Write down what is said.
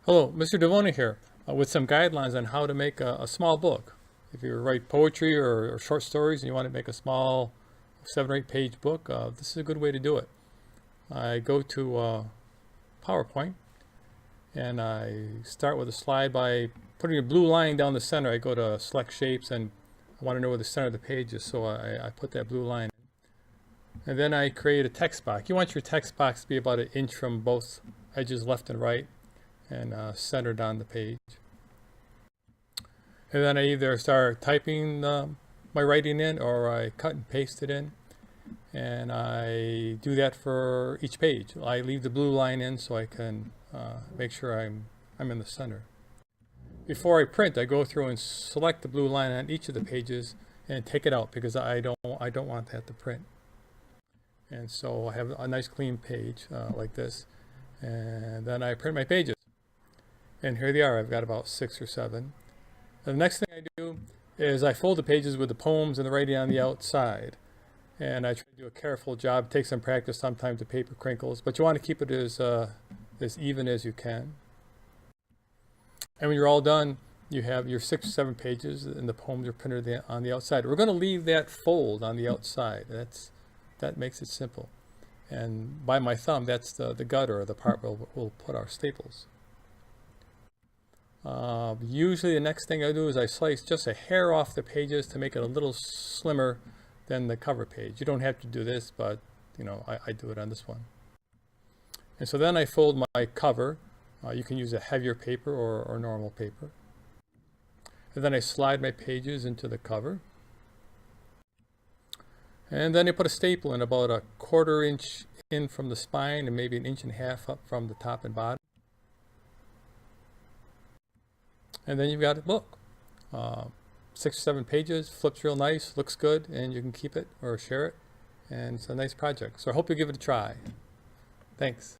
Hello, Mr. Devona here with some guidelines on how to make a small book. If you write poetry or short stories and you want to make a small 7 or 8 page book, this is a good way to do it. I go to PowerPoint and I start with a slide by putting a blue line down the center. I go to select shapes and I want to know where the center of the page is, so I put that blue line in. And then I create a text box. You want your text box to be about 1 inch from both edges, left and right, and centered on the page. And then I either start typing my writing in, or I cut and paste it in, and I do that for each page. I leave the blue line in so I can make sure I'm in the center. Before I print, I go through and select the blue line on each of the pages and take it out because I don't want that to print. And so I have a nice clean page like this, and then I print my pages. And here they are. I've got about 6 or 7. And the next thing I do is I fold the pages with the poems and the writing on the outside. And I try to do a careful job. It takes some practice. Sometimes the paper crinkles, but you want to keep it as even as you can. And when you're all done, you have your 6 or 7 pages, and the poems are printed on the outside. We're going to leave that fold on the outside. That makes it simple. And by my thumb, that's the gutter, or the part where we'll put our staples. Usually the next thing I do is I slice just a hair off the pages to make it a little slimmer than the cover page. You don't have to do this, but you know, I do it on this one. And so then I fold my cover. You can use a heavier paper or normal paper. And then I slide my pages into the cover. And then I put a staple in about 1/4 inch in from the spine and maybe 1.5 inches up from the top and bottom. And then you've got a book. 6 or 7 pages, flips real nice, looks good, and you can keep it or share it. And it's a nice project. So I hope you'll give it a try. Thanks.